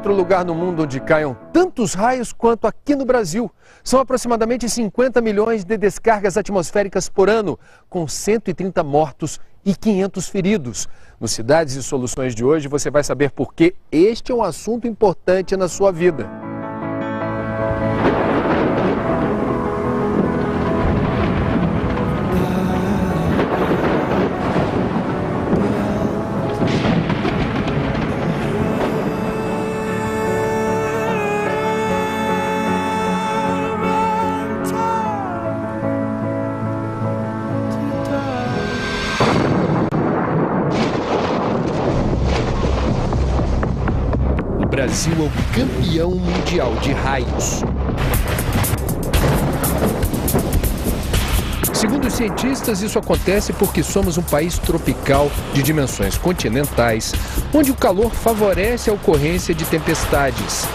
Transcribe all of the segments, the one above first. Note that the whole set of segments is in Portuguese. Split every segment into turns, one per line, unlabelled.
outro lugar no mundo onde caiam tantos raios quanto aqui no Brasil. São aproximadamente 50 milhões de descargas atmosféricas por ano, com 130 mortos e 500 feridos. No Cidades e Soluções de hoje você vai saber por que este é um assunto importante na sua vida. O Brasil é o campeão mundial de raios. Segundo os cientistas, isso acontece porque somos um país tropical de dimensões continentais, onde o calor favorece a ocorrência de tempestades.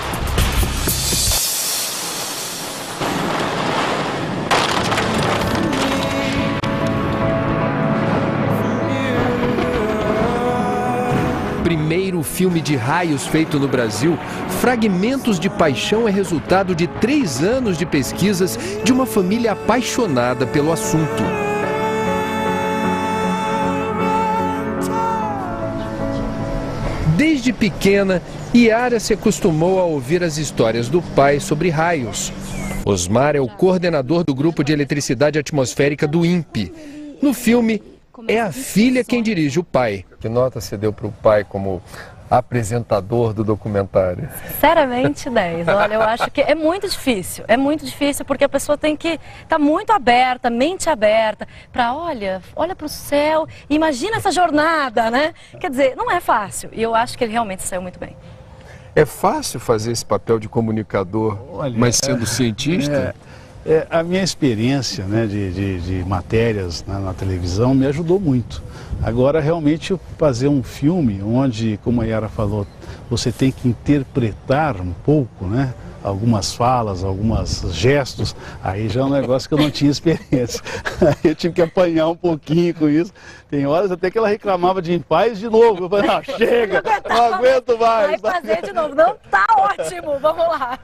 Primeiro filme de raios feito no Brasil, Fragmentos de Paixão é resultado de 3 anos de pesquisas de uma família apaixonada pelo assunto. Desde pequena, Yara se acostumou a ouvir as histórias do pai sobre raios. Osmar é o coordenador do grupo de eletricidade atmosférica do INPE. No filme, é a filha quem dirige o pai. Que nota você deu para o pai como apresentador do documentário?
Sinceramente, 10. Olha, eu acho que é muito difícil porque a pessoa tem que estar muito aberta, mente aberta, para olha para o céu, imagina essa jornada, né? Quer dizer, não é fácil, e eu acho que ele realmente saiu muito bem.
É fácil fazer esse papel de comunicador, mas sendo cientista?
A minha experiência, né, de matérias na televisão me ajudou muito. Agora, realmente, fazer um filme onde, como a Yara falou, você tem que interpretar um pouco, né, algumas falas, alguns gestos, aí já é um negócio que eu não tinha experiência. Eu tive que apanhar um pouquinho com isso. Tem horas até que ela reclamava de em paz de novo. Eu falei, não, chega, não aguento mais.
Vai fazer de novo, não tá ótimo, vamos lá.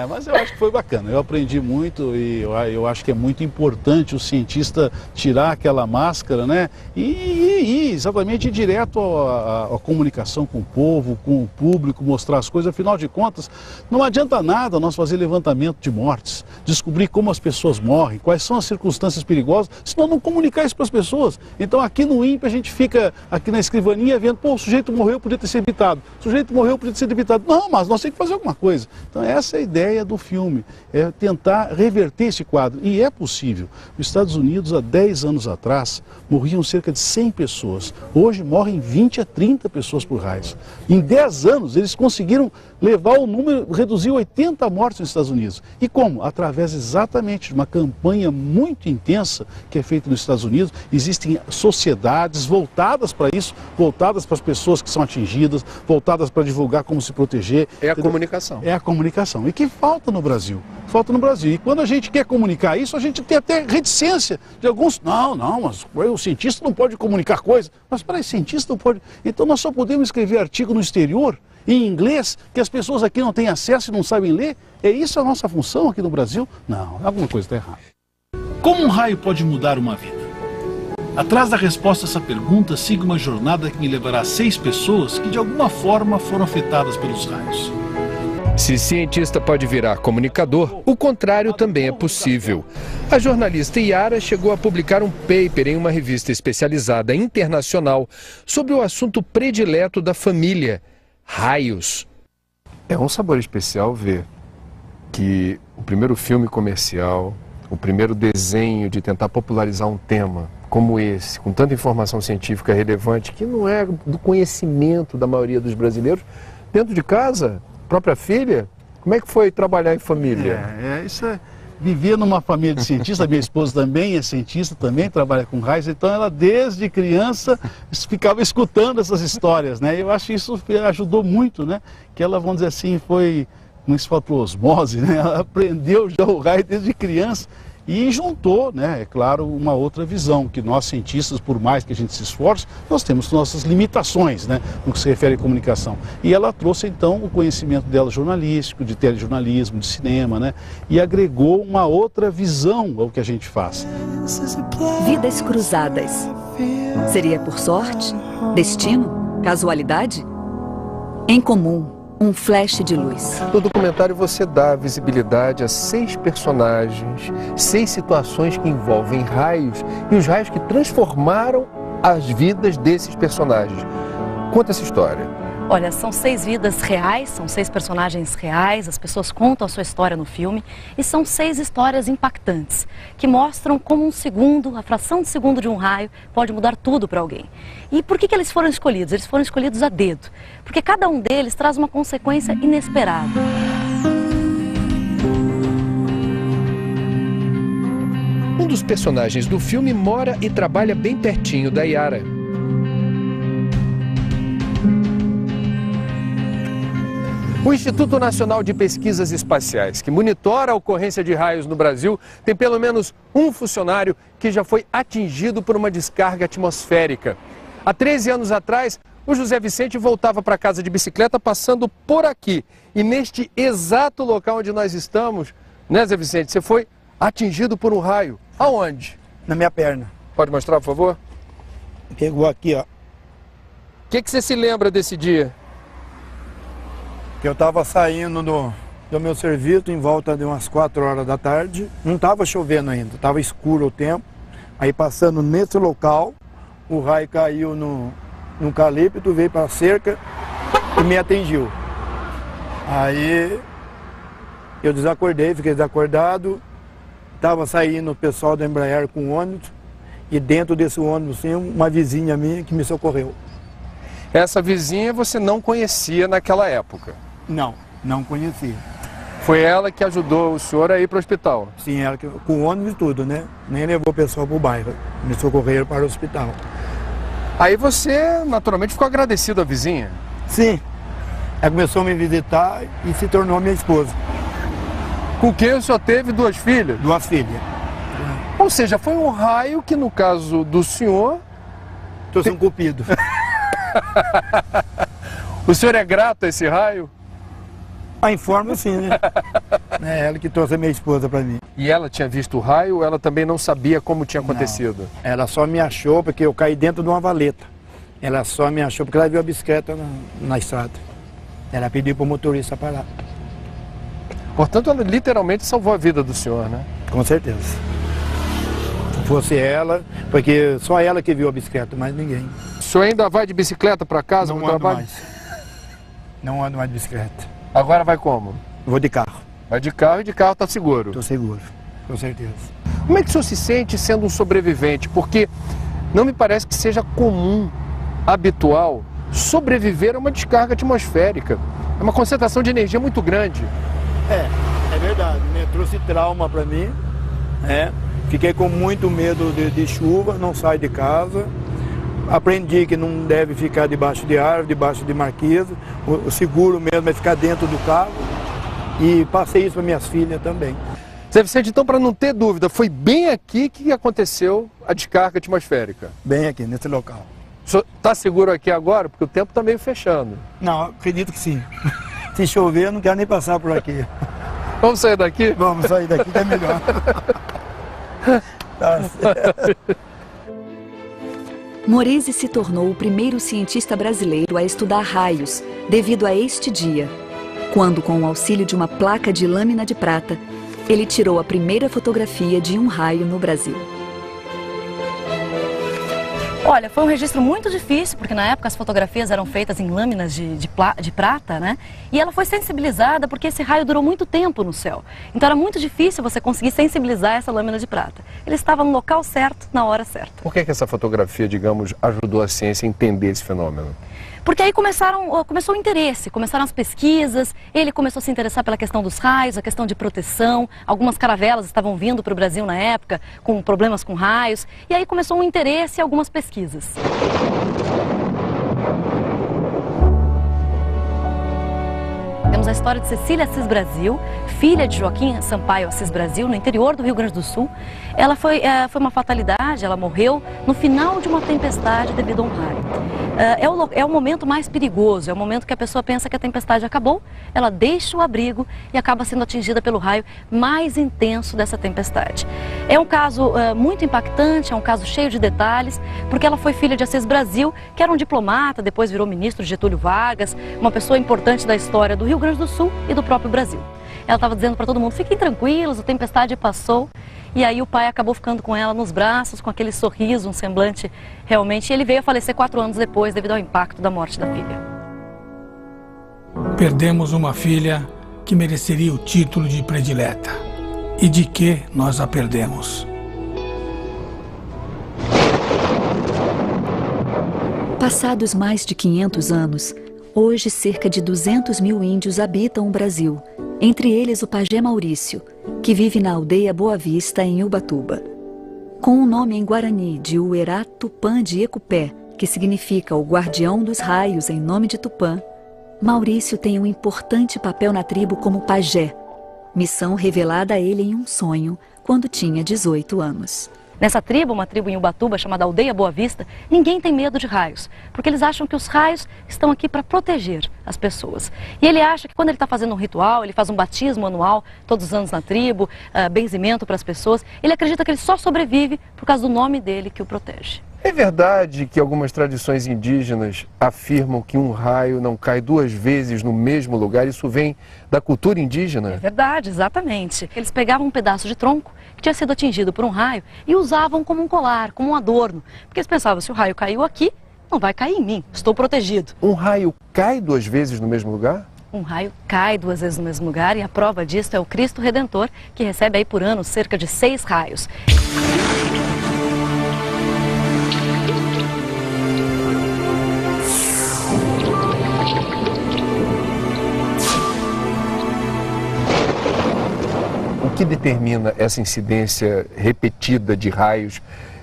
Mas eu acho que foi bacana, eu aprendi muito e eu acho que é muito importante o cientista tirar aquela máscara, né, e exatamente ir direto à comunicação com o povo, com o público, mostrar as coisas. Afinal de contas, não adianta nada nós fazer levantamento de mortes, descobrir como as pessoas morrem, quais são as circunstâncias perigosas, se nós não comunicar isso para as pessoas. Então aqui no INPE a gente fica aqui na escrivaninha vendo, pô, o sujeito morreu, podia ter sido evitado, o sujeito morreu, podia ter sido evitado. Não, mas nós temos que fazer alguma coisa. Então essa é a ideia do filme, é tentar reverter esse quadro, e é possível. Nos Estados Unidos, há 10 anos atrás, morriam cerca de 100 pessoas, hoje morrem 20 a 30 pessoas por raios. Em 10 anos eles conseguiram levar o número, reduzir 80 mortes nos Estados Unidos. E como? Através exatamente de uma campanha muito intensa que é feita nos Estados Unidos. Existem sociedades voltadas para isso, voltadas para as pessoas que são atingidas, voltadas para divulgar como se proteger.
É a comunicação.
É a comunicação. E que falta no Brasil. Falta no Brasil. E quando a gente quer comunicar isso, a gente tem até reticência de alguns. Não, mas o cientista não pode comunicar coisas. Mas peraí, cientista não pode. Então nós só podemos escrever artigo no exterior, em inglês, que as pessoas aqui não têm acesso e não sabem ler? É isso a nossa função aqui no Brasil? Não, alguma coisa está errada.
Como um raio pode mudar uma vida? Atrás da resposta a essa pergunta, siga uma jornada que me levará a 6 pessoas que de alguma forma foram afetadas pelos raios.
Se cientista pode virar comunicador, o contrário também é possível. A jornalista Yara chegou a publicar um paper em uma revista especializada internacional sobre o assunto predileto da família: raios. É um sabor especial ver que o primeiro filme comercial, o primeiro desenho de tentar popularizar um tema como esse, com tanta informação científica relevante, que não é do conhecimento da maioria dos brasileiros, dentro de casa, própria filha, como é que foi trabalhar em família?
Isso é viver numa família de cientistas. Minha esposa também é cientista, também trabalha com raios, então ela desde criança ficava escutando essas histórias, né? Eu acho que isso ajudou muito, né? Que ela, vamos dizer assim, foi, como se fala, por osmose, né? Ela aprendeu já o raio desde criança. E juntou, né, é claro, uma outra visão, que nós cientistas, por mais que a gente se esforce, nós temos nossas limitações, né, no que se refere à comunicação. E ela trouxe então o conhecimento dela jornalístico, de telejornalismo, de cinema, né, e agregou uma outra visão ao que a gente faz.
Vidas cruzadas. Seria por sorte? Destino? Casualidade? Em comum, um flash de luz.
No documentário você dá visibilidade a 6 personagens, 6 situações que envolvem raios e os raios que transformaram as vidas desses personagens. Conta essa história.
Olha, são 6 vidas reais, são 6 personagens reais, as pessoas contam a sua história no filme e são 6 histórias impactantes, que mostram como um segundo, a fração de segundo de um raio pode mudar tudo para alguém. E por que eles foram escolhidos? Eles foram escolhidos a dedo, porque cada um deles traz uma consequência inesperada.
Um dos personagens do filme mora e trabalha bem pertinho da Yara. O Instituto Nacional de Pesquisas Espaciais, que monitora a ocorrência de raios no Brasil, tem pelo menos um funcionário que já foi atingido por uma descarga atmosférica. Há 13 anos atrás, o José Vicente voltava para casa de bicicleta passando por aqui. E neste exato local onde nós estamos, né, Zé Vicente, você foi atingido por um raio. Aonde?
Na minha perna.
Pode mostrar, por favor?
Pegou aqui, ó.
O que você se lembra desse dia?
Que eu estava saindo do meu serviço em volta de umas 4 horas da tarde. Não estava chovendo ainda, estava escuro o tempo. Aí passando nesse local, o raio caiu no eucalipto, veio para a cerca e me atingiu. Aí eu desacordei, fiquei desacordado. Estava saindo o pessoal da Embraer com ônibus e dentro desse ônibus tinha uma vizinha minha que me socorreu.
Essa vizinha você não conhecia naquela época?
Não conhecia.
Foi ela que ajudou o senhor a ir para o hospital?
Sim, ela com ônibus e tudo, né? Nem levou o pessoal para o bairro, me socorreram para o hospital.
Aí você, naturalmente, ficou agradecido à vizinha?
Sim. Ela começou a me visitar e se tornou minha esposa.
Com quem o senhor teve 2 filhas?
2 filhas.
Ou seja, foi um raio que, no caso do senhor...
Trouxe um cupido.
O senhor é grato a esse raio?
A informa sim, né? É ela que trouxe a minha esposa para mim.
E ela tinha visto o raio ou ela também não sabia como tinha acontecido?
Não. Ela só me achou porque eu caí dentro de uma valeta. Ela só me achou porque ela viu a bicicleta na estrada. Ela pediu para o motorista parar.
Portanto, ela literalmente salvou a vida do senhor, né?
Com certeza. Se fosse ela, porque só ela que viu a bicicleta, mais ninguém.
O senhor ainda vai de bicicleta para casa?
Não ando mais. Não ando mais de bicicleta.
Agora vai como?
Vou de carro.
Vai de carro e de carro está seguro?
Estou seguro, com certeza.
Como é que o senhor se sente sendo um sobrevivente? Porque não me parece que seja comum, habitual, sobreviver a uma descarga atmosférica. É uma concentração de energia muito grande.
É verdade, né? Trouxe trauma para mim, né? Fiquei com muito medo de chuva, não saio de casa. Aprendi que não deve ficar debaixo de árvore, debaixo de marquesa. O seguro mesmo é ficar dentro do carro. E passei isso para minhas filhas também.
Zé Vicente, então, para não ter dúvida, foi bem aqui que aconteceu a descarga atmosférica?
Bem aqui, nesse local.
O senhor está seguro aqui agora? Porque o tempo está meio fechando.
Não, acredito que sim. Se chover, eu não quero nem passar por aqui.
Vamos sair daqui?
Vamos sair daqui que é melhor. Tá certo.
Moresi se tornou o primeiro cientista brasileiro a estudar raios, devido a este dia, quando, com o auxílio de uma placa de lâmina de prata, ele tirou a primeira fotografia de um raio no Brasil.
Olha, foi um registro muito difícil, porque na época as fotografias eram feitas em lâminas de prata, né? E ela foi sensibilizada porque esse raio durou muito tempo no céu. Então era muito difícil você conseguir sensibilizar essa lâmina de prata. Ele estava no local certo, na hora certa.
Por que essa fotografia, digamos, ajudou a ciência a entender esse fenômeno?
Porque aí começou o interesse, começaram as pesquisas, ele começou a se interessar pela questão dos raios, a questão de proteção. Algumas caravelas estavam vindo para o Brasil na época com problemas com raios. E aí começou um interesse e algumas pesquisas. Temos a história de Cecília Assis Brasil, filha de Joaquim Sampaio Assis Brasil, no interior do Rio Grande do Sul. Ela foi uma fatalidade, ela morreu no final de uma tempestade devido a um raio. É o momento mais perigoso, é o momento que a pessoa pensa que a tempestade acabou, ela deixa o abrigo e acaba sendo atingida pelo raio mais intenso dessa tempestade. É um caso muito impactante, é um caso cheio de detalhes, porque ela foi filha de Assis Brasil, que era um diplomata, depois virou ministro de Getúlio Vargas, uma pessoa importante da história do Rio Grande do Sul e do próprio Brasil. Ela estava dizendo para todo mundo, fiquem tranquilos, a tempestade passou. E aí o pai acabou ficando com ela nos braços, com aquele sorriso, um semblante realmente. E ele veio a falecer 4 anos depois, devido ao impacto da morte da filha.
Perdemos uma filha que mereceria o título de predileta. E de que nós a perdemos?
Passados mais de 500 anos, hoje cerca de 200 mil índios habitam o Brasil, entre eles o pajé Maurício, que vive na aldeia Boa Vista, em Ubatuba. Com o nome em Guarani de Uerá Tupã de Ecupé, que significa o guardião dos raios em nome de Tupã, Maurício tem um importante papel na tribo como pajé, missão revelada a ele em um sonho quando tinha 18 anos.
Nessa tribo, uma tribo em Ubatuba chamada Aldeia Boa Vista, ninguém tem medo de raios, porque eles acham que os raios estão aqui para proteger as pessoas. E ele acha que quando ele está fazendo um ritual, ele faz um batismo anual todos os anos na tribo, benzimento para as pessoas, ele acredita que ele só sobrevive por causa do nome dele que o protege.
É verdade que algumas tradições indígenas afirmam que um raio não cai 2 vezes no mesmo lugar? Isso vem da cultura indígena?
É verdade, exatamente. Eles pegavam um pedaço de tronco que tinha sido atingido por um raio e usavam como um colar, como um adorno. Porque eles pensavam, se o raio caiu aqui, não vai cair em mim, estou protegido.
Um raio cai 2 vezes no mesmo lugar?
Um raio cai 2 vezes no mesmo lugar e a prova disso é o Cristo Redentor, que recebe aí por ano cerca de 6 raios.
O que determina essa incidência repetida de raios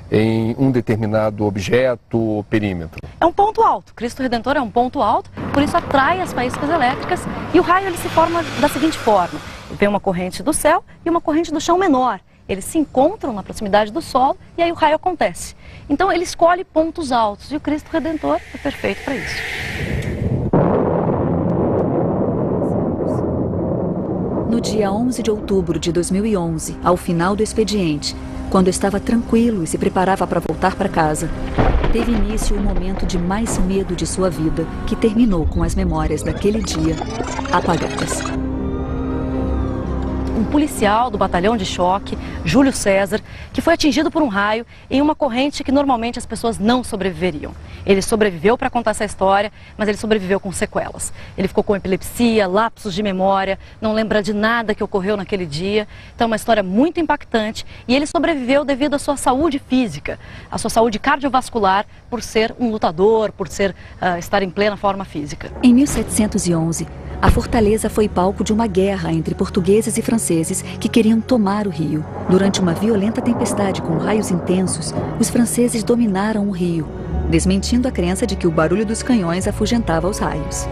em um determinado objeto ou perímetro?
É um ponto alto. Cristo Redentor é um ponto alto, por isso atrai as faíscas elétricas e o raio ele se forma da seguinte forma. Vem uma corrente do céu e uma corrente do chão menor. Eles se encontram na proximidade do solo e aí o raio acontece. Então ele escolhe pontos altos e o Cristo Redentor é perfeito para isso.
No dia 11 de outubro de 2011, ao final do expediente, quando estava tranquilo e se preparava para voltar para casa, teve início o momento de mais medo de sua vida, que terminou com as memórias daquele dia apagadas.
Um policial do batalhão de choque, Júlio César, que foi atingido por um raio em uma corrente que normalmente as pessoas não sobreviveriam. Ele sobreviveu para contar essa história, mas ele sobreviveu com sequelas. Ele ficou com epilepsia, lapsos de memória, não lembra de nada que ocorreu naquele dia. Então é uma história muito impactante e ele sobreviveu devido à sua saúde física, à sua saúde cardiovascular, por ser um lutador, por estar em plena forma física.
Em 1711, a fortaleza foi palco de uma guerra entre portugueses e franceses que queriam tomar o rio. Durante uma violenta tempestade com raios intensos, os franceses dominaram o rio, desmentindo a crença de que o barulho dos canhões afugentava os raios.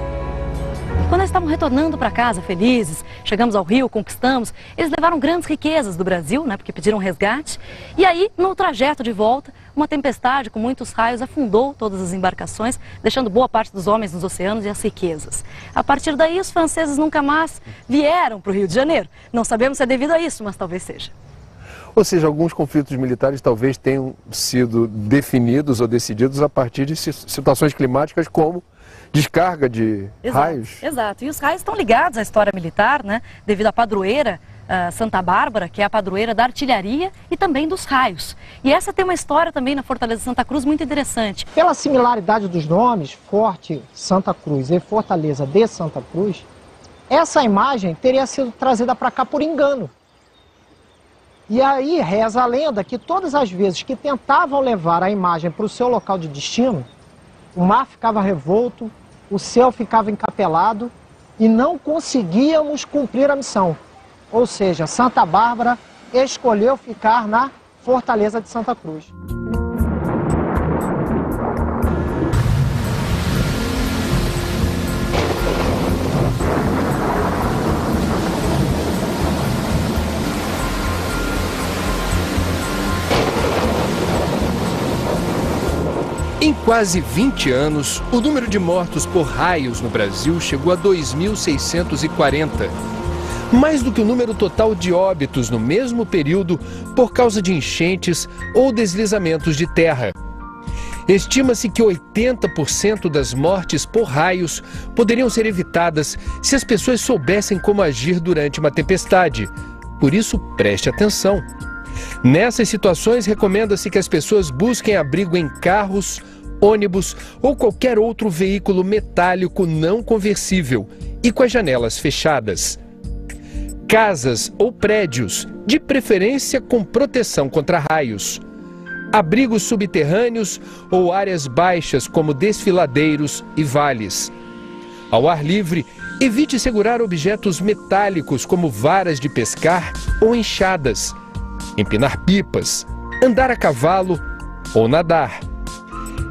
Quando eles estavam retornando para casa felizes, chegamos ao Rio, conquistamos, eles levaram grandes riquezas do Brasil, né, porque pediram resgate. E aí, no trajeto de volta, uma tempestade com muitos raios afundou todas as embarcações, deixando boa parte dos homens nos oceanos e as riquezas. A partir daí, os franceses nunca mais vieram para o Rio de Janeiro. Não sabemos se é devido a isso, mas talvez seja.
Ou seja, alguns conflitos militares talvez tenham sido definidos ou decididos a partir de situações climáticas como descarga de raios.
Exato, e os raios estão ligados à história militar, né? Devido à padroeira Santa Bárbara, que é a padroeira da artilharia e também dos raios. E essa tem uma história também na Fortaleza de Santa Cruz muito interessante.
Pela similaridade dos nomes, Forte Santa Cruz e Fortaleza de Santa Cruz, essa imagem teria sido trazida para cá por engano. E aí reza a lenda que todas as vezes que tentavam levar a imagem para o seu local de destino, o mar ficava revolto, o céu ficava encapelado e não conseguíamos cumprir a missão. Ou seja, Santa Bárbara escolheu ficar na Fortaleza de Santa Cruz.
quase 20 anos, o número de mortos por raios no Brasil chegou a 2.640. Mais do que o número total de óbitos no mesmo período por causa de enchentes ou deslizamentos de terra. Estima-se que 80% das mortes por raios poderiam ser evitadas se as pessoas soubessem como agir durante uma tempestade. Por isso, preste atenção. Nessas situações, recomenda-se que as pessoas busquem abrigo em carros, ônibus ou qualquer outro veículo metálico não conversível e com as janelas fechadas. Casas ou prédios, de preferência com proteção contra raios. Abrigos subterrâneos ou áreas baixas como desfiladeiros e vales. Ao ar livre, evite segurar objetos metálicos como varas de pescar ou enxadas, empinar pipas, andar a cavalo ou nadar.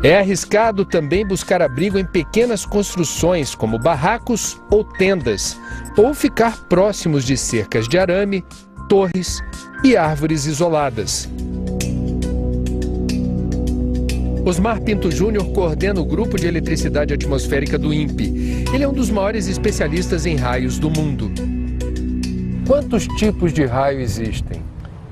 É arriscado também buscar abrigo em pequenas construções como barracos ou tendas, ou ficar próximos de cercas de arame, torres e árvores isoladas. Osmar Pinto Júnior coordena o Grupo de Eletricidade Atmosférica do INPE. Ele é um dos maiores especialistas em raios do mundo. Quantos tipos de raio existem?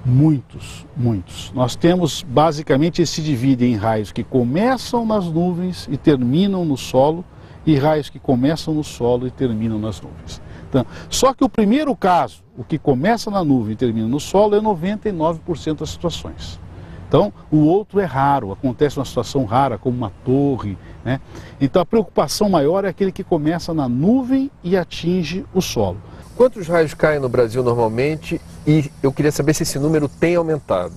Muitos, muitos. Nós temos, basicamente, se divide em raios que começam nas nuvens e terminam no solo, e raios que começam no solo e terminam nas nuvens. Então, só que o primeiro caso, o que começa na nuvem e termina no solo, é 99% das situações. Então, o outro é raro, acontece uma situação rara, como uma torre, né? Então, a preocupação maior é aquele que começa na nuvem e atinge o solo.
Quantos raios caem no Brasil normalmente? E eu queria saber se esse número tem aumentado.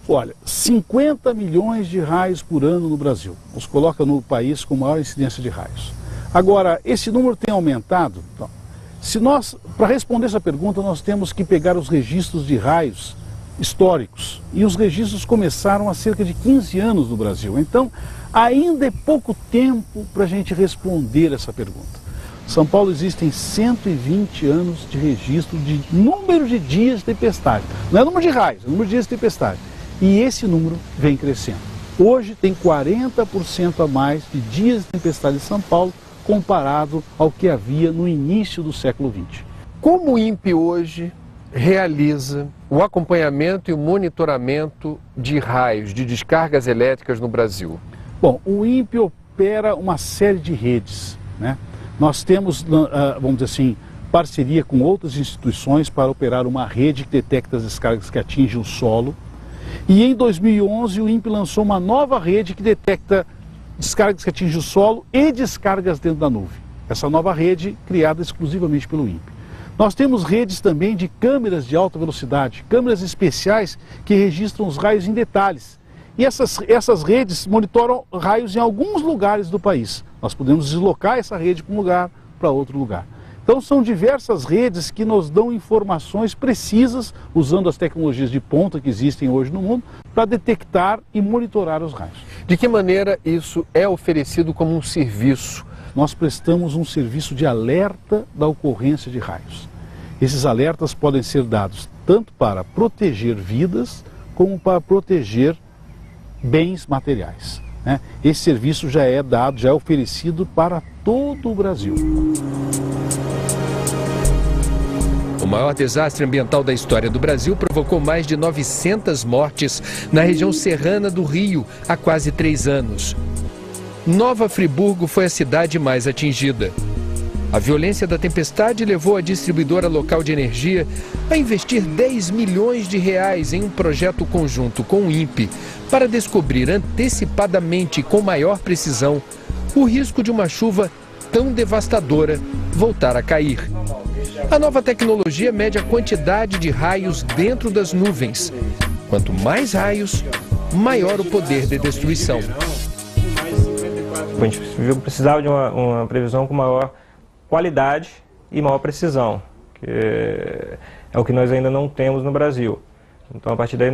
Olha, 50 milhões de raios por ano no Brasil. Nos coloca no país com maior incidência de raios. Agora, esse número tem aumentado? Então, para responder essa pergunta, nós temos que pegar os registros de raios históricos. E os registros começaram há cerca de 15 anos no Brasil. Então, ainda é pouco tempo para a gente responder essa pergunta. São Paulo existem 120 anos de registro de número de dias de tempestade. Não é número de raios, é número de dias de tempestade. E esse número vem crescendo. Hoje tem 40% a mais de dias de tempestade em São Paulo comparado ao que havia no início do século XX.
Como o INPE hoje realiza o acompanhamento e o monitoramento de raios, de descargas elétricas no Brasil?
Bom, o INPE opera uma série de redes, né? Nós temos, vamos dizer assim, parceria com outras instituições para operar uma rede que detecta as descargas que atingem o solo. E em 2011 o INPE lançou uma nova rede que detecta descargas que atingem o solo e descargas dentro da nuvem. Essa nova rede criada exclusivamente pelo INPE. Nós temos redes também de câmeras de alta velocidade, câmeras especiais que registram os raios em detalhes. E essas redes monitoram raios em alguns lugares do país. Nós podemos deslocar essa rede para um lugar, para outro lugar. Então são diversas redes que nos dão informações precisas, usando as tecnologias de ponta que existem hoje no mundo, para detectar e monitorar os raios.
De que maneira isso é oferecido como um serviço?
Nós prestamos um serviço de alerta da ocorrência de raios. Esses alertas podem ser dados tanto para proteger vidas, como para proteger bens materiais, né? Esse serviço já é dado, já é oferecido para todo o Brasil.
O maior desastre ambiental da história do Brasil provocou mais de 900 mortes na região serrana do Rio há quase 3 anos. Nova Friburgo foi a cidade mais atingida. A violência da tempestade levou a distribuidora local de energia a investir 10 milhões de reais em um projeto conjunto com o INPE para descobrir antecipadamente e com maior precisão o risco de uma chuva tão devastadora voltar a cair. A nova tecnologia mede a quantidade de raios dentro das nuvens. Quanto mais raios, maior o poder de destruição.
A gente precisava de uma previsão com maior qualidade e maior precisão, que é o que nós ainda não temos no Brasil. Então, a partir daí,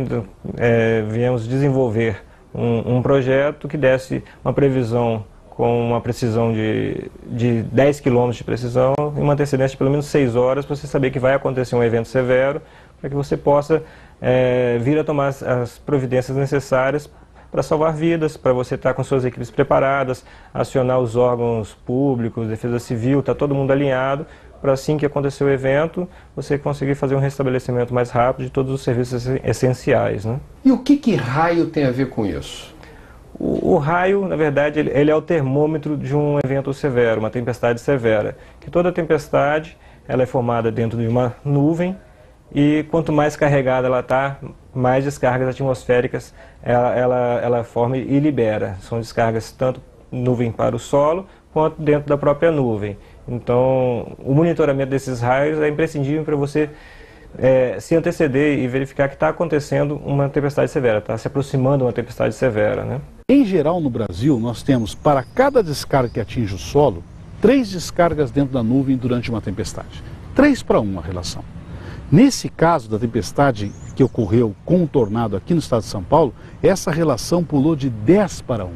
viemos desenvolver um projeto que desse uma previsão com uma precisão de 10 km de precisão e uma antecedência de pelo menos 6 horas para você saber que vai acontecer um evento severo, para que você possa vir a tomar as providências necessárias para salvar vidas, para você estar com suas equipes preparadas, acionar os órgãos públicos, defesa civil, tá todo mundo alinhado, para assim que acontecer o evento, você conseguir fazer um restabelecimento mais rápido de todos os serviços essenciais, né?
E o que raio tem a ver com isso?
O raio, na verdade, ele é o termômetro de um evento severo, uma tempestade severa. Que toda tempestade, ela é formada dentro de uma nuvem e quanto mais carregada ela está, mais descargas atmosféricas ela forma e libera. São descargas tanto nuvem para o solo quanto dentro da própria nuvem. Então, o monitoramento desses raios é imprescindível para você se anteceder e verificar que está acontecendo uma tempestade severa, está se aproximando uma tempestade severa, né?
Em geral, no Brasil, nós temos, para cada descarga que atinge o solo, 3 descargas dentro da nuvem durante uma tempestade. 3 para 1 a relação. Nesse caso da tempestade que ocorreu com o tornado aqui no estado de São Paulo, essa relação pulou de 10 para 1.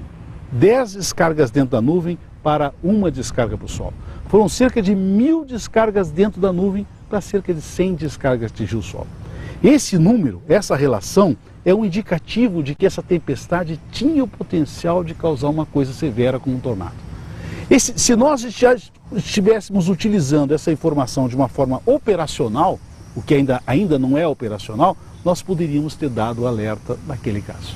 10 descargas dentro da nuvem para 1 descarga para o solo. Foram cerca de 1000 descargas dentro da nuvem para cerca de 100 descargas atingir o solo. Esse número, essa relação, é um indicativo de que essa tempestade tinha o potencial de causar uma coisa severa como um tornado. Se nós já estivéssemos utilizando essa informação de uma forma operacional, o que ainda não é operacional, nós poderíamos ter dado o alerta naquele caso.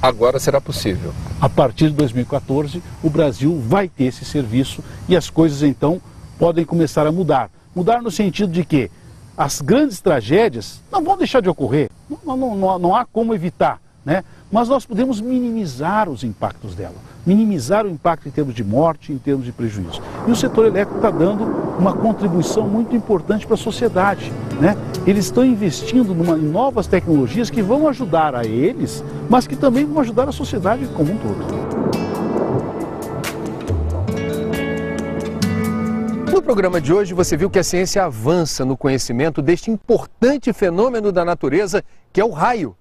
Agora será possível.
A partir de 2014, o Brasil vai ter esse serviço e as coisas então podem começar a mudar. Mudar no sentido de que as grandes tragédias não vão deixar de ocorrer, não há como evitar, né? Mas nós podemos minimizar os impactos dela, minimizar o impacto em termos de morte, em termos de prejuízo. E o setor elétrico está dando uma contribuição muito importante para a sociedade, né? Eles estão investindo em novas tecnologias que vão ajudar a eles, mas que também vão ajudar a sociedade como um todo.
No programa de hoje você viu que a ciência avança no conhecimento deste importante fenômeno da natureza que é o raio.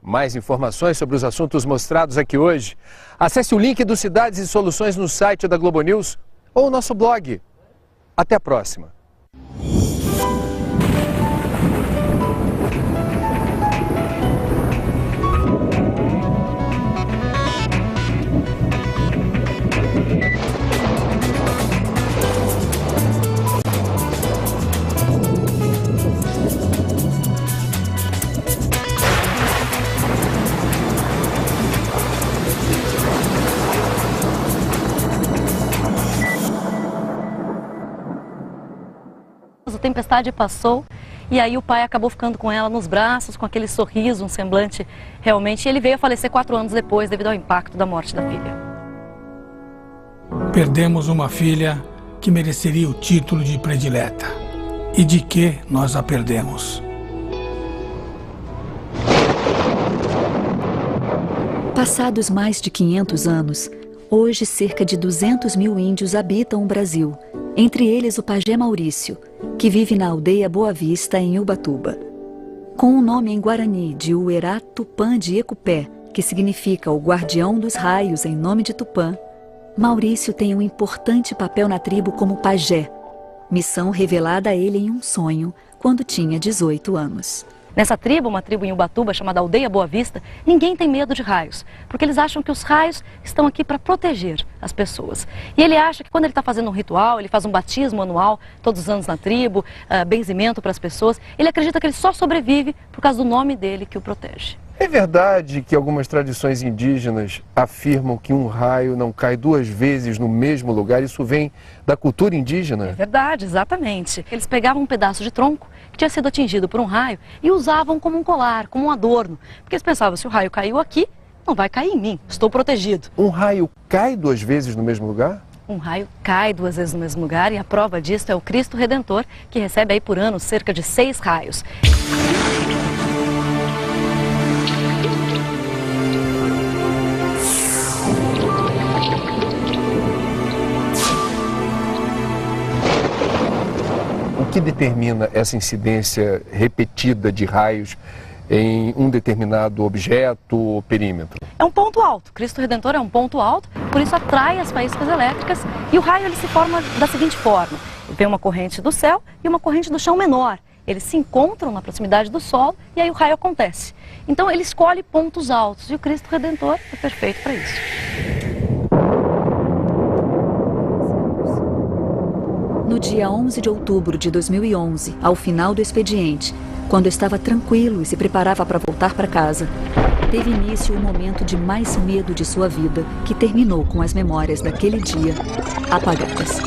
Mais informações sobre os assuntos mostrados aqui hoje, acesse o link do Cidades e Soluções no site da Globo News ou o nosso blog. Até a próxima.
A tempestade passou e aí o pai acabou ficando com ela nos braços, com aquele sorriso, um semblante realmente. E ele veio a falecer 4 anos depois devido ao impacto da morte da filha.
Perdemos uma filha que mereceria o título de predileta. E de que nós a perdemos?
Passados mais de 500 anos, hoje cerca de 200 mil índios habitam o Brasil, entre eles o pajé Maurício, que vive na aldeia Boa Vista, em Ubatuba. Com o nome em Guarani de Uerá Tupã de Ecupé, que significa o guardião dos raios em nome de Tupã, Maurício tem um importante papel na tribo como pajé, missão revelada a ele em um sonho quando tinha 18 anos.
Nessa tribo, uma tribo em Ubatuba chamada Aldeia Boa Vista, ninguém tem medo de raios, porque eles acham que os raios estão aqui para proteger as pessoas. E ele acha que quando ele está fazendo um ritual, ele faz um batismo anual todos os anos na tribo, benzimento para as pessoas, ele acredita que ele só sobrevive por causa do nome dele que o protege.
É verdade que algumas tradições indígenas afirmam que um raio não cai 2 vezes no mesmo lugar? Isso vem da cultura indígena?
É verdade, exatamente. Eles pegavam um pedaço de tronco que tinha sido atingido por um raio e usavam como um colar, como um adorno. Porque eles pensavam, se o raio caiu aqui, não vai cair em mim, estou protegido.
Um raio cai 2 vezes no mesmo lugar?
Um raio cai 2 vezes no mesmo lugar e a prova disso é o Cristo Redentor, que recebe aí por ano cerca de 6 raios.
O que determina essa incidência repetida de raios em um determinado objeto ou perímetro?
É um ponto alto. Cristo Redentor é um ponto alto, por isso atrai as faíscas elétricas e o raio ele se forma da seguinte forma. Vem uma corrente do céu e uma corrente do chão menor. eles se encontram na proximidade do solo e aí o raio acontece. Então ele escolhe pontos altos e o Cristo Redentor é perfeito para isso.
No dia 11 de outubro de 2011, ao final do expediente, quando estava tranquilo e se preparava para voltar para casa, teve início o momento de mais medo de sua vida, que terminou com as memórias daquele dia apagadas.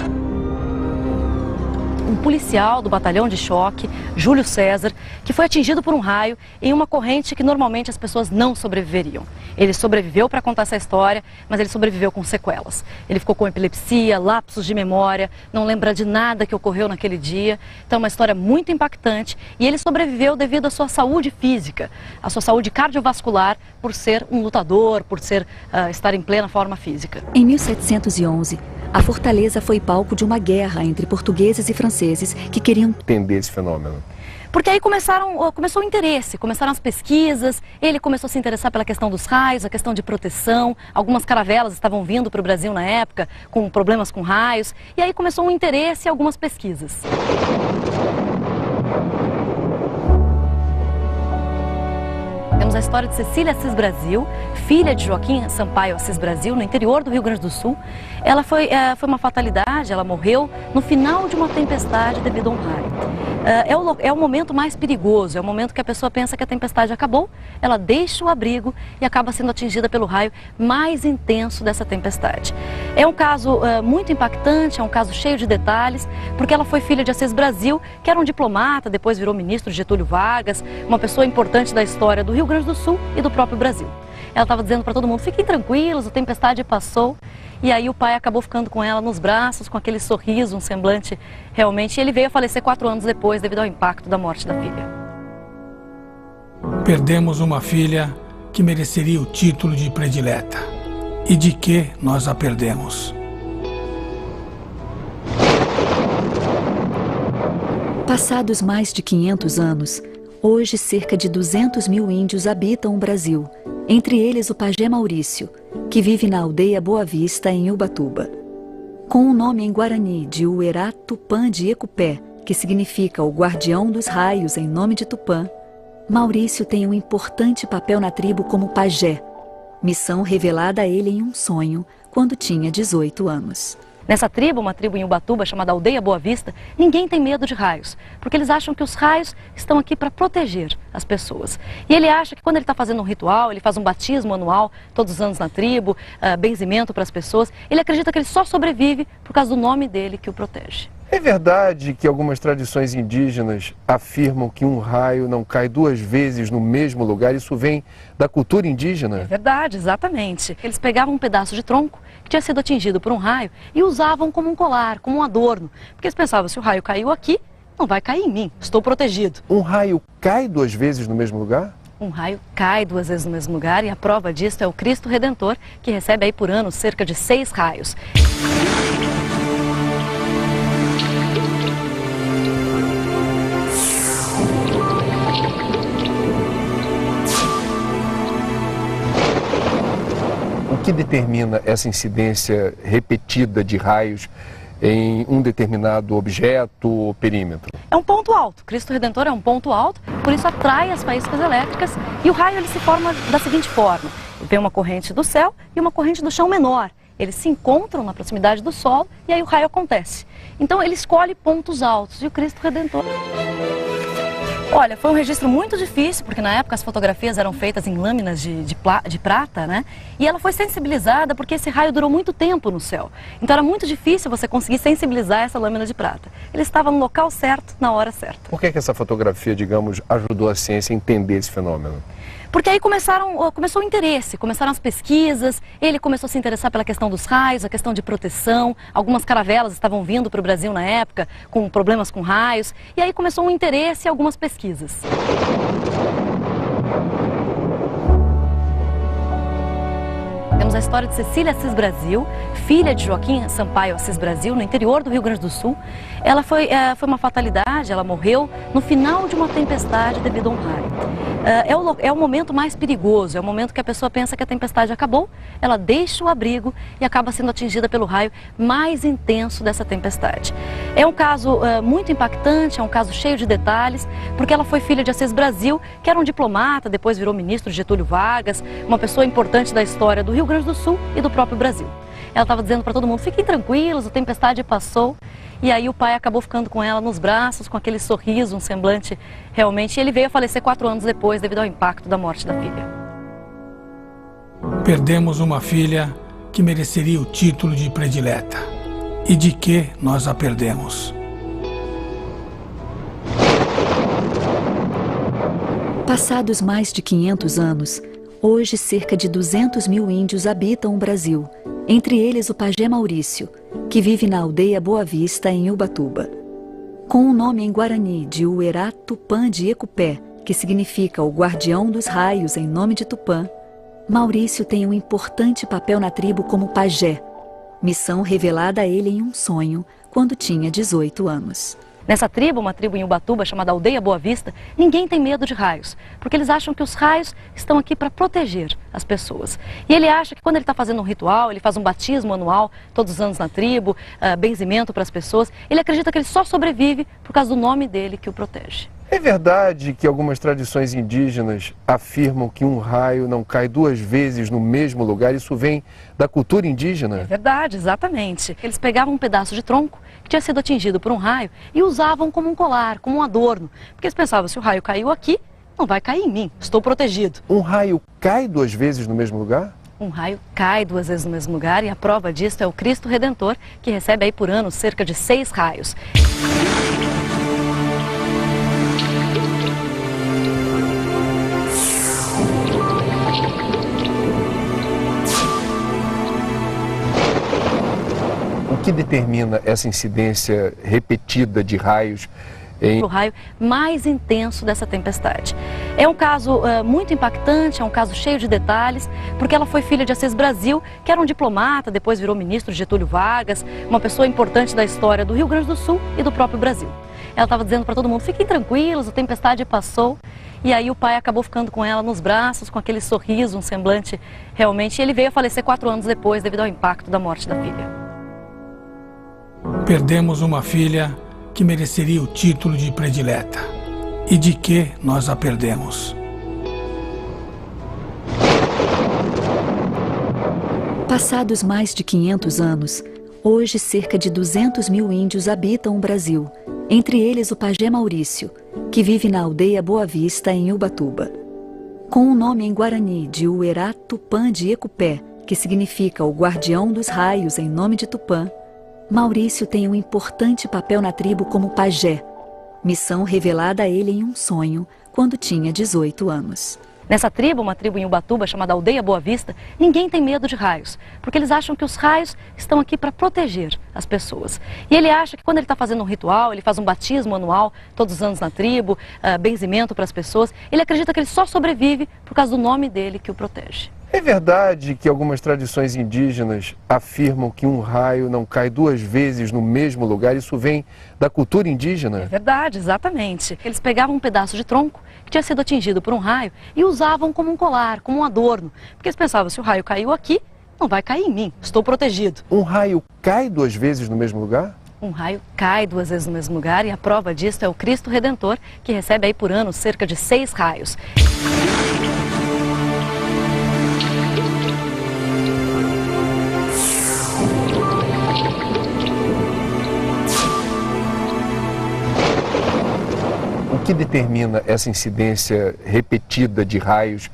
Um policial do batalhão de choque, Júlio César, que foi atingido por um raio em uma corrente que normalmente as pessoas não sobreviveriam. Ele sobreviveu para contar essa história, mas ele sobreviveu com sequelas. Ele ficou com epilepsia, lapsos de memória, não lembra de nada que ocorreu naquele dia. Então é uma história muito impactante e ele sobreviveu devido à sua saúde física, à sua saúde cardiovascular, por ser um lutador, por estar em plena forma física.
Em 1711, a fortaleza foi palco de uma guerra entre portugueses e franceses que queriam
entender esse fenômeno.
Porque aí começou o interesse, começaram as pesquisas, ele começou a se interessar pela questão dos raios, a questão de proteção, algumas caravelas estavam vindo para o Brasil na época com problemas com raios, e aí começou um interesse e algumas pesquisas. Temos a história de Cecília Assis Brasil, filha de Joaquim Sampaio Assis Brasil, no interior do Rio Grande do Sul. Ela foi uma fatalidade, ela morreu no final de uma tempestade devido a um raio. É o momento mais perigoso, é o momento que a pessoa pensa que a tempestade acabou, ela deixa o abrigo e acaba sendo atingida pelo raio mais intenso dessa tempestade. É um caso muito impactante, é um caso cheio de detalhes, porque ela foi filha de Assis Brasil, que era um diplomata, depois virou ministro de Getúlio Vargas, uma pessoa importante da história do Rio Grande do Sul e do próprio Brasil. Ela estava dizendo para todo mundo, fiquem tranquilos, a tempestade passou. E aí o pai acabou ficando com ela nos braços, com aquele sorriso, um semblante realmente. E ele veio a falecer 4 anos depois, devido ao impacto da morte da filha.
Perdemos uma filha que mereceria o título de predileta. E de que nós a perdemos?
Passados mais de 500 anos, hoje cerca de 200 mil índios habitam o Brasil, entre eles o pajé Maurício, que vive na aldeia Boa Vista, em Ubatuba. Com o nome em Guarani de Uerá Tupã de Ecupé, que significa o guardião dos raios em nome de Tupã, Maurício tem um importante papel na tribo como pajé, missão revelada a ele em um sonho quando tinha 18 anos.
Nessa tribo, uma tribo em Ubatuba chamada Aldeia Boa Vista, ninguém tem medo de raios, porque eles acham que os raios estão aqui para proteger as pessoas. E ele acha que quando ele está fazendo um ritual, ele faz um batismo anual todos os anos na tribo, benzimento para as pessoas, ele acredita que ele só sobrevive por causa do nome dele que o protege.
É verdade que algumas tradições indígenas afirmam que um raio não cai 2 vezes no mesmo lugar? Isso vem da cultura indígena?
É verdade, exatamente. Eles pegavam um pedaço de tronco que tinha sido atingido por um raio e usavam como um colar, como um adorno. Porque eles pensavam, se o raio caiu aqui, não vai cair em mim, estou protegido.
Um raio cai 2 vezes no mesmo lugar?
Um raio cai 2 vezes no mesmo lugar e a prova disso é o Cristo Redentor, que recebe aí por ano cerca de 6 raios.
O que determina essa incidência repetida de raios em um determinado objeto ou perímetro?
É um ponto alto. Cristo Redentor é um ponto alto, por isso atrai as faíscas elétricas e o raio ele se forma da seguinte forma. Vem uma corrente do céu e uma corrente do chão menor. Eles se encontram na proximidade do solo e aí o raio acontece. Então ele escolhe pontos altos e o Cristo Redentor... Olha, foi um registro muito difícil, porque na época as fotografias eram feitas em lâminas de prata, né? E ela foi sensibilizada porque esse raio durou muito tempo no céu. Então era muito difícil você conseguir sensibilizar essa lâmina de prata. Ele estava no local certo, na hora certa.
Por que essa fotografia, digamos, ajudou a ciência a entender esse fenômeno?
Porque aí começou o interesse, começaram as pesquisas, ele começou a se interessar pela questão dos raios, a questão de proteção, algumas caravelas estavam vindo para o Brasil na época com problemas com raios, e aí começou um interesse e algumas pesquisas. Temos a história de Cecília Assis Brasil, filha de Joaquim Sampaio Assis Brasil, no interior do Rio Grande do Sul. Ela foi uma fatalidade, ela morreu no final de uma tempestade devido a um raio. É o momento mais perigoso, é o momento que a pessoa pensa que a tempestade acabou, ela deixa o abrigo e acaba sendo atingida pelo raio mais intenso dessa tempestade. É um caso muito impactante, é um caso cheio de detalhes, porque ela foi filha de Assis Brasil, que era um diplomata, depois virou ministro de Getúlio Vargas, uma pessoa importante da história do Rio Grande do Sul e do próprio Brasil. Ela estava dizendo para todo mundo, fiquem tranquilos, a tempestade passou. E aí o pai acabou ficando com ela nos braços, com aquele sorriso, um semblante realmente. E ele veio a falecer 4 anos depois, devido ao impacto da morte da filha.
Perdemos uma filha que mereceria o título de predileta. E de que nós a perdemos?
Passados mais de 500 anos, hoje cerca de 200 mil índios habitam o Brasil, entre eles o pajé Maurício, que vive na aldeia Boa Vista, em Ubatuba. Com o nome em Guarani de Uerá Tupã de Ecupé, que significa o guardião dos raios em nome de Tupã, Maurício tem um importante papel na tribo como pajé, missão revelada a ele em um sonho quando tinha 18 anos.
Nessa tribo, uma tribo em Ubatuba chamada Aldeia Boa Vista, ninguém tem medo de raios, porque eles acham que os raios estão aqui para proteger as pessoas. E ele acha que quando ele está fazendo um ritual, ele faz um batismo anual todos os anos na tribo, benzimento para as pessoas, ele acredita que ele só sobrevive por causa do nome dele que o protege.
É verdade que algumas tradições indígenas afirmam que um raio não cai 2 vezes no mesmo lugar? Isso vem da cultura indígena?
É verdade, exatamente. Eles pegavam um pedaço de tronco que tinha sido atingido por um raio e usavam como um colar, como um adorno. Porque eles pensavam, se o raio caiu aqui, não vai cair em mim, estou protegido.
Um raio cai 2 vezes no mesmo lugar?
Um raio cai 2 vezes no mesmo lugar e a prova disso é o Cristo Redentor, que recebe aí por ano cerca de 6 raios.
O que determina essa incidência repetida de raios
o raio mais intenso dessa tempestade? É um caso muito impactante, é um caso cheio de detalhes, porque ela foi filha de Assis Brasil, que era um diplomata, depois virou ministro de Getúlio Vargas, uma pessoa importante da história do Rio Grande do Sul e do próprio Brasil. Ela estava dizendo para todo mundo, fiquem tranquilos, a tempestade passou. E aí o pai acabou ficando com ela nos braços, com aquele sorriso, um semblante realmente. E ele veio a falecer 4 anos depois, devido ao impacto da morte da filha.
Perdemos uma filha que mereceria o título de predileta. E de que nós a perdemos?
Passados mais de 500 anos, hoje cerca de 200 mil índios habitam o Brasil, entre eles o pajé Maurício, que vive na aldeia Boa Vista, em Ubatuba. Com o nome em Guarani de Uerá Tupã de Ecupé, que significa o guardião dos raios em nome de Tupã, Maurício tem um importante papel na tribo como pajé, missão revelada a ele em um sonho quando tinha 18 anos.
Nessa tribo, uma tribo em Ubatuba chamada Aldeia Boa Vista, ninguém tem medo de raios, porque eles acham que os raios estão aqui para proteger as pessoas. E ele acha que quando ele está fazendo um ritual, ele faz um batismo anual todos os anos na tribo, benzimento para as pessoas, ele acredita que ele só sobrevive por causa do nome dele que o protege.
É verdade que algumas tradições indígenas afirmam que um raio não cai 2 vezes no mesmo lugar? Isso vem da cultura indígena?
É verdade, exatamente. Eles pegavam um pedaço de tronco que tinha sido atingido por um raio e usavam como um colar, como um adorno. Porque eles pensavam, se o raio caiu aqui, não vai cair em mim, estou protegido.
Um raio cai 2 vezes no mesmo lugar?
Um raio cai 2 vezes no mesmo lugar e a prova disso é o Cristo Redentor, que recebe aí por ano cerca de 6 raios.
O que determina essa incidência repetida de raios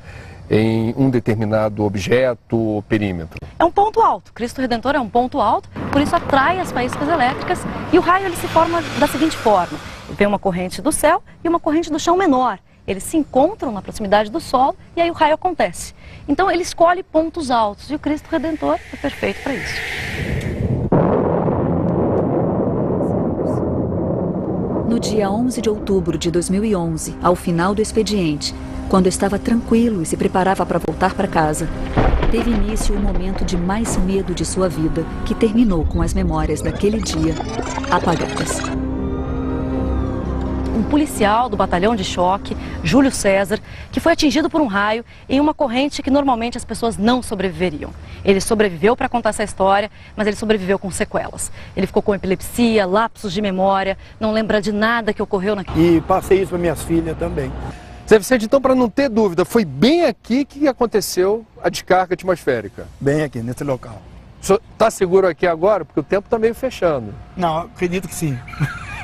em um determinado objeto ou perímetro?
É um ponto alto. Cristo Redentor é um ponto alto, por isso atrai as faíscas elétricas e o raio ele se forma da seguinte forma. Vem uma corrente do céu e uma corrente do chão menor. Eles se encontram na proximidade do solo e aí o raio acontece. Então ele escolhe pontos altos e o Cristo Redentor é perfeito para isso.
No dia 11 de outubro de 2011, ao final do expediente, quando estava tranquilo e se preparava para voltar para casa, teve início o momento de mais medo de sua vida, que terminou com as memórias daquele dia apagadas.
um policial do batalhão de choque, Júlio César, que foi atingido por um raio em uma corrente que normalmente as pessoas não sobreviveriam. Ele sobreviveu para contar essa história, mas ele sobreviveu com sequelas. Ele ficou com epilepsia, lapsos de memória, não lembra de nada que ocorreu naquele.
E passei isso para minhas filhas também.
Zé Vicente, então, para não ter dúvida, foi bem aqui que aconteceu a descarga atmosférica?
Bem aqui, nesse local.
O senhor está seguro aqui agora? Porque o tempo está meio fechando.
Não, acredito que sim.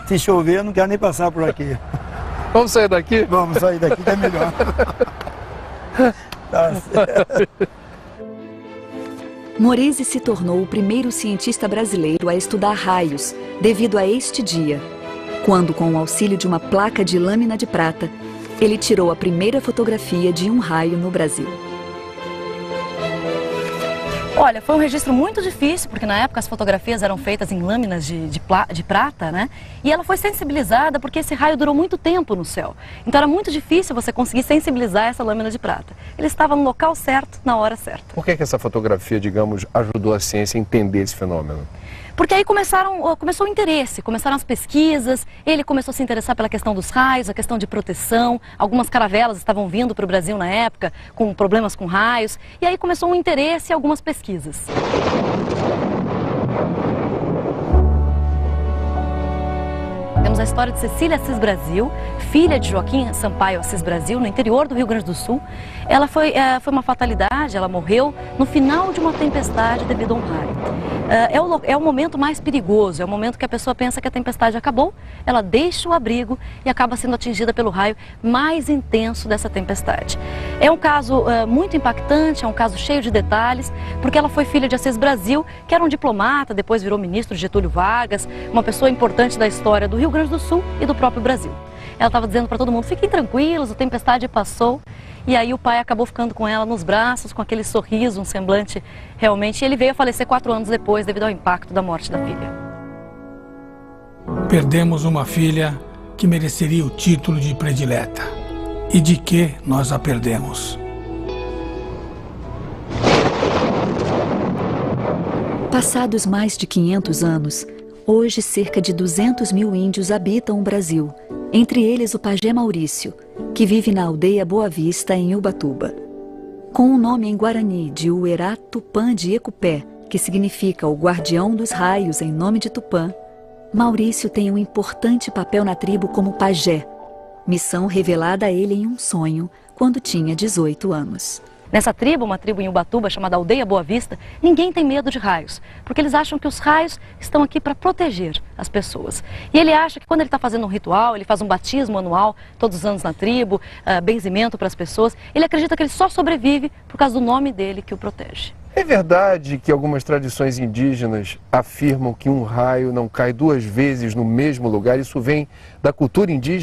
Se chover, eu não quero nem passar por aqui.
Vamos sair daqui?
Vamos sair daqui que é melhor. Tá certo.
Morese se tornou o primeiro cientista brasileiro a estudar raios, devido a este dia, quando, com o auxílio de uma placa de lâmina de prata, ele tirou a primeira fotografia de um raio no Brasil.
Olha, foi um registro muito difícil, porque na época as fotografias eram feitas em lâminas de prata, né? E ela foi sensibilizada porque esse raio durou muito tempo no céu. Então era muito difícil você conseguir sensibilizar essa lâmina de prata. Ele estava no local certo, na hora certa.
Por que essa fotografia, digamos, ajudou a ciência a entender esse fenômeno?
Porque aí começou o interesse, começaram as pesquisas, ele começou a se interessar pela questão dos raios, a questão de proteção. Algumas caravelas estavam vindo para o Brasil na época com problemas com raios, e aí começou um interesse e algumas pesquisas. Temos a história de Cecília Assis Brasil, filha de Joaquim Sampaio Assis Brasil, no interior do Rio Grande do Sul. Ela foi uma fatalidade, ela morreu no final de uma tempestade devido a um raio. É o momento mais perigoso, é o momento que a pessoa pensa que a tempestade acabou, ela deixa o abrigo e acaba sendo atingida pelo raio mais intenso dessa tempestade. É um caso muito impactante, é um caso cheio de detalhes, porque ela foi filha de Assis Brasil, que era um diplomata, depois virou ministro de Getúlio Vargas, uma pessoa importante da história do Rio Grande do Sul e do próprio Brasil. Ela estava dizendo para todo mundo, fiquem tranquilos, a tempestade passou. E aí o pai acabou ficando com ela nos braços, com aquele sorriso, um semblante realmente. E ele veio a falecer 4 anos depois, devido ao impacto da morte da filha.
Perdemos uma filha que mereceria o título de predileta. E de que nós a perdemos?
Passados mais de 500 anos, hoje cerca de 200 mil índios habitam o Brasil, entre eles o pajé Maurício, que vive na aldeia Boa Vista, em Ubatuba. Com o nome em Guarani de Uerá Tupã de Ecupé, que significa o guardião dos raios em nome de Tupã, Maurício tem um importante papel na tribo como pajé, missão revelada a ele em um sonho quando tinha 18 anos.
Nessa tribo, uma tribo em Ubatuba chamada Aldeia Boa Vista, ninguém tem medo de raios, porque eles acham que os raios estão aqui para proteger as pessoas. E ele acha que quando ele está fazendo um ritual, ele faz um batismo anual todos os anos na tribo, benzimento para as pessoas, ele acredita que ele só sobrevive por causa do nome dele que o protege.
É verdade que algumas tradições indígenas afirmam que um raio não cai 2 vezes no mesmo lugar? Isso vem da cultura indígena?